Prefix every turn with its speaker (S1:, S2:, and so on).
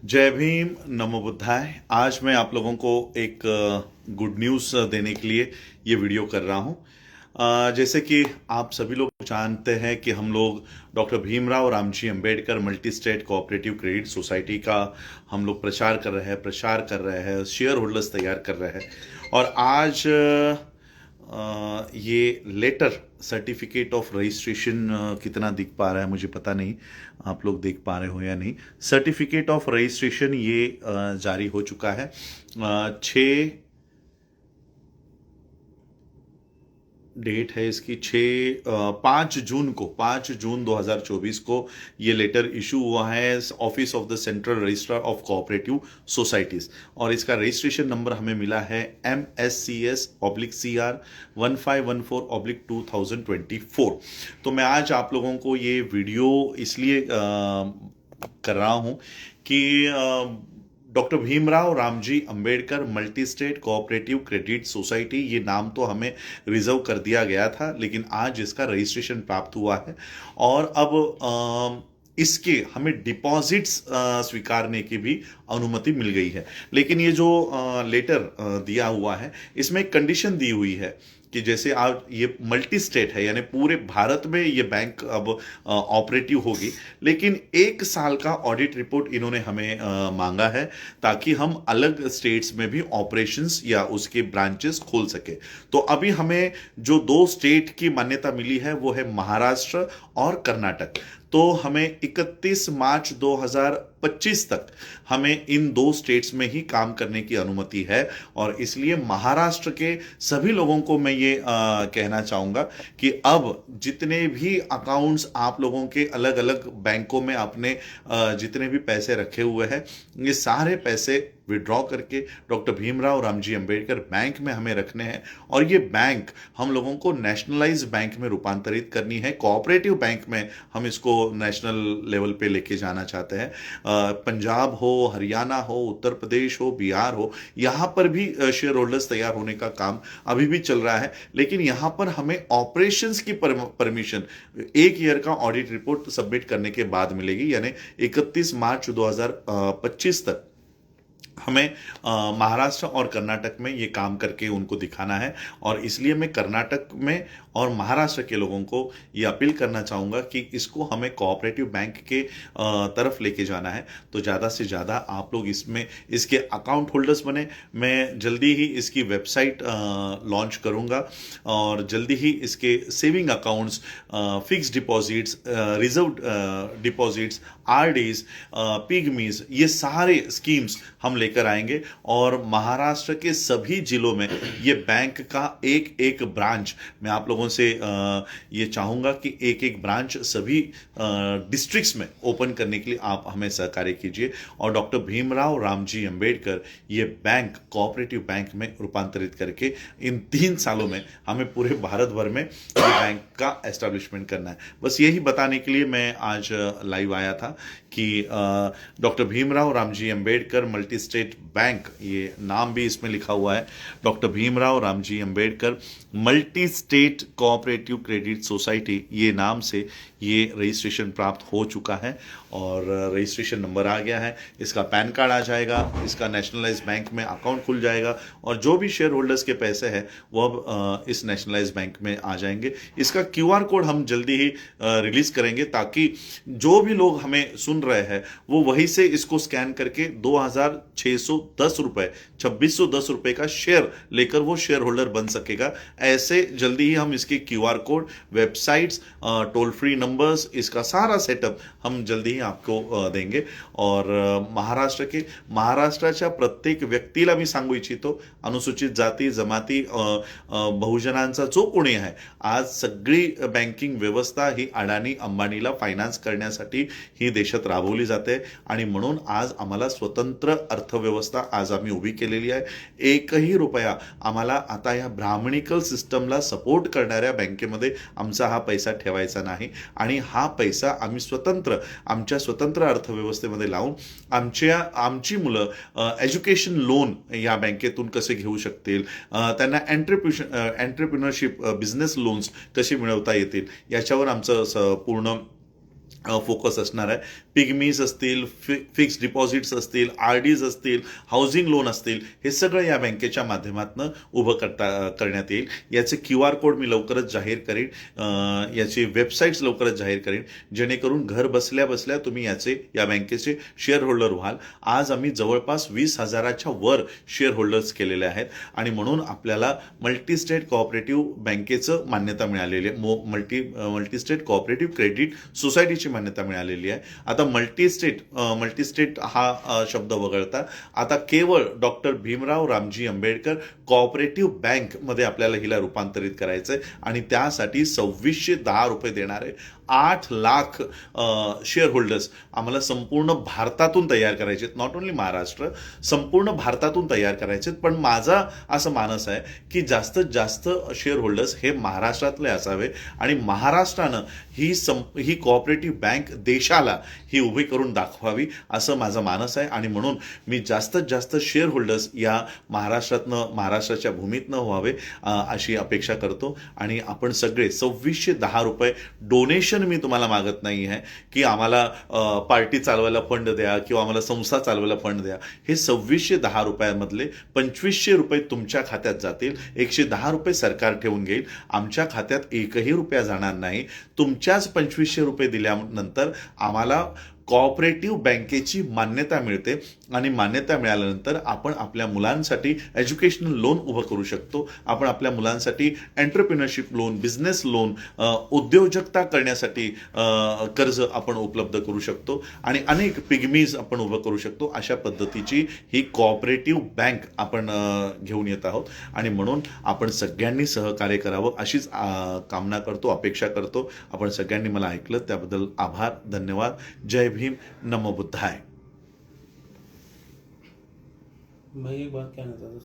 S1: जय भीम, नमो बुद्धाय। आज मैं आप लोगों को एक गुड न्यूज़ देने के लिए ये वीडियो कर रहा हूँ। जैसे कि आप सभी लोग जानते हैं कि हम लोग doctor Bhimrao Ramji Ambedkar multi state cooperative credit society का हम लोग प्रचार कर रहे हैं, शेयर होल्डर्स तैयार कर रहे हैं। और आज ये लेटर सर्टिफिकेट ऑफ रजिस्ट्रेशन कितना दिख पा रहा है मुझे पता नहीं, आप लोग देख पा रहे हो या नहीं। सर्टिफिकेट ऑफ रजिस्ट्रेशन ये जारी हो चुका है। 6 डेट है इसकी, 5 जून 2024 को ये लेटर इशू हुआ है office of the central registrar of cooperative societies. और इसका रजिस्ट्रेशन नंबर हमें मिला है MSCS/CR 1514/2024। तो मैं आज आप लोगों को ये वीडियो इसलिए कर रहा हूं कि doctor Bhimrao Ramji Ambedkar multi state cooperative credit society, ये नाम तो हमें रिजर्व कर दिया गया था, लेकिन आज इसका रजिस्ट्रेशन प्राप्त हुआ है। और अब इसके हमें डिपॉजिट्स स्वीकारने की भी अनुमति मिल गई है। लेकिन ये जो लेटर दिया हुआ है, इसमें एक कंडीशन दी हुई है कि जैसे आप, ये मल्टी स्टेट है यानी पूरे भारत में ये बैंक अब ऑपरेटिव होगी, लेकिन 1 साल का ऑडिट रिपोर्ट इन्होंने हमें मांगा है, ताकि हम अलग स्टेट्स में भी ऑपरेशंस या उसके ब्रांचेस खोल सके। तो अभी हमें जो 2 स्टेट की मान्यता मिली है वो है महाराष्ट्र और कर्नाटक। तो हमें 31 मार्च 2025 तक हमें इन 2 स्टेट्स में ही काम करने की अनुमति है। और इसलिए महाराष्ट्र के सभी लोगों को मैं ये कहना चाहूँगा कि अब जितने भी अकाउंट्स आप लोगों के अलग अलग बैंकों में अपने जितने भी पैसे रखे हुए हैं, ये सारे पैसे विड्रॉ करके डॉक्टर भीमराव रामजी अंबेडकर बैंक में हमें रखने हैं। और ये बैंक हम लोगों को नेशनलाइज बैंक में रूपांतरित करनी है, कोऑपरेटिव बैंक में हम इसको नेशनल लेवल पे लेके जाना चाहते हैं। पंजाब हो, हरियाणा हो, उत्तर प्रदेश हो, बिहार हो, यहाँ पर भी शेयर होल्डर्स तैयार होने का काम अभी भी चल रहा है। लेकिन यहाँ पर हमें ऑपरेशंस की परमिशन 1 ईयर का ऑडिट रिपोर्ट सबमिट करने के बाद मिलेगी, यानी 31 मार्च 2025 तक हमें महाराष्ट्र और कर्नाटक में ये काम करके उनको दिखाना है। और इसलिए मैं कर्नाटक में और महाराष्ट्र के लोगों को ये अपील करना चाहूँगा कि इसको हमें कोऑपरेटिव बैंक के तरफ लेके जाना है। तो ज़्यादा से ज़्यादा आप लोग इसमें इसके अकाउंट होल्डर्स बने। मैं जल्दी ही इसकी वेबसाइट लॉन्च करूँगा और जल्दी ही इसके saving accounts, fix deposits, reserve deposits, RDs, पिगमीज, ये सारे स्कीम्स हम लेकर आएंगे। और महाराष्ट्र के सभी जिलों में ये बैंक का एक एक ब्रांच, मैं आप लोगों से ये चाहूँगा कि एक एक ब्रांच सभी डिस्ट्रिक्ट्स में ओपन करने के लिए आप हमें सहकार्य कीजिए। और डॉक्टर भीमराव रामजी अंबेडकर ये बैंक कोऑपरेटिव बैंक में रूपांतरित करके इन 3 सालों में हमें पूरे भारत भर में ये बैंक का एस्टेब्लिशमेंट करना है। बस यही बताने के लिए मैं आज लाइव आया था कि doctor Bhimrao Ramji Ambedkar multi state bank, ये नाम भी इसमें लिखा हुआ है, doctor Bhimrao Ramji Ambedkar multi state cooperative credit society, ये नाम से ये रजिस्ट्रेशन प्राप्त हो चुका है। और रजिस्ट्रेशन नंबर आ गया है, इसका पैन कार्ड आ जाएगा, इसका नेशनलाइज बैंक में अकाउंट खुल जाएगा। और जो भी शेयर होल्डर्स के पैसे हैं वो अब इस नेशनलाइज बैंक में आ जाएंगे। इसका QR कोड हम जल्दी ही रिलीज करेंगे, ताकि जो भी लोग हमें सुन रहे हैं वो वहीं से इसको स्कैन करके 2610 रुपए, 2610 रुपए का शेयर लेकर वो शेयर होल्डर बन सकेगा। ऐसे जल्दी ही हम इसके QR code, websites, toll free numbers, इसका सारा सेटअप हम जल्दी ही आपको देंगे। और महाराष्ट्राच्या प्रत्येक व्यक्तीला मी सांगू इच्छितो, अनुसूचित जाती जमाती बहुजनांचा जो कोणी आहे, आज सगळी बँकिंग व्यवस्था ही अडाणी अंबानीला फायनान्स करण्यासाठी ही देशात राबवली जाते। आणि म्हणून आज आम्हाला स्वतंत्र अर्थव्यवस्था आज आम्ही उभी केलेली आहे। एकही रुपया आम्हाला आता या ब्राह्मणिकल सिस्टमला सपोर्ट करणाऱ्या बँकेमध्ये आमचा हा पैसा ठेवायचा नाही। आणि हा पैसा आम्ही आमच्या स्वतंत्र अर्थव्यवस्थेमध्ये लावून आमची मुलं एज्युकेशन लोन या बँकेतून कसे घेऊ शकतील, त्यांना एंटरप्रिनरशिप बिझनेस लोन्स कसे मिळवता येतील, याच्यावर आमचं पूर्ण फोकस असणार आहे. पिगमीज असतील, फिक्स डिपॉझिट्स असतील, RDs असतील, हाऊसिंग लोन असतील, हे सगळं या बँकेच्या माध्यमातून उभं करण्यात येईल. याचे QR कोड मी लवकरच जाहीर करीन, याची वेबसाईट्स लवकरच जाहीर करीन, जेणेकरून घर बसल्या बसल्या तुम्ही या बँकेचे शेअर होल्डर व्हाल. आज आम्ही जवळपास 20,000च्या वर शेअर होल्डर्स केलेले आहेत आणि म्हणून आपल्याला मल्टी स्टेट कोऑपरेटिव्ह बँकेचं मान्यता मिळालेली आहे. मल्टी स्टेट कोऑपरेटिव्ह क्रेडिट सोसायटीची मान्यता मिळालेली आहे. आता मल्टी स्टेट हा शब्द वगळता आता केवळ डॉक्टर भीमराव रामजी आंबेडकर कोऑपरेटिव्ह बँकमध्ये आपल्याला हिला रूपांतरित करायचंय आणि त्यासाठी 2610 रुपये देणारे 8 लाख शेअर होल्डर्स आम्हाला संपूर्ण भारतातून तयार करायचे, नॉट ओन्ली महाराष्ट्र, संपूर्ण भारतातून तयार करायचे. पण माझा असं मानस आहे की जास्तीत जास्त शेअर होल्डर्स हे महाराष्ट्रातले असावे आणि महाराष्ट्रानं ही कोऑपरेटिव्ह बँक देशाला ही उभी करून दाखवावी असं माझं मानस आहे. आणि म्हणून मी जास्तीत जास्त शेअर होल्डर्स या महाराष्ट्राच्या भूमीतनं व्हावे अशी अपेक्षा करतो. आणि आपण सगळे 2610 रुपये डोनेशन मी तुम्हाला मागत नाही आहे की आम्हाला पार्टी चालवायला फंड द्या किंवा आम्हाला संस्था चालवायला फंड द्या. हे 2610 रुपयामधले 2500 रुपये तुमच्या खात्यात जातील, 110 रुपये सरकार ठेवून घेईल. आमच्या खात्यात एकही रुपया जाणार नाही. तुमच्याच 2500 रुपये दिल्यानंतर आम्हाला कोऑपरेटिव्ह बँकेची मान्यता मिळते आणि मान्यता मिळाल्यानंतर आपण आपल्या मुलांसाठी एज्युकेशनल लोन उभं करू शकतो. आपण आपल्या मुलांसाठी एंटरप्रिनरशिप लोन, बिझनेस लोन, उद्योजकता करण्यासाठी कर्ज आपण उपलब्ध करू शकतो आणि अनेक पिगमीज आपण उभं करू शकतो. अशा पद्धतीची ही कोऑपरेटिव्ह बँक आपण घेऊन येत आहोत आणि म्हणून आपण सगळ्यांनी सहकार्य करावं अशीच कामना करतो, अपेक्षा करतो. आपण सगळ्यांनी मला ऐकलं त्याबद्दल आभार, धन्यवाद. जय भीम, नमो बुद्धाय.
S2: मैं एक बात कहना चाहता हूँ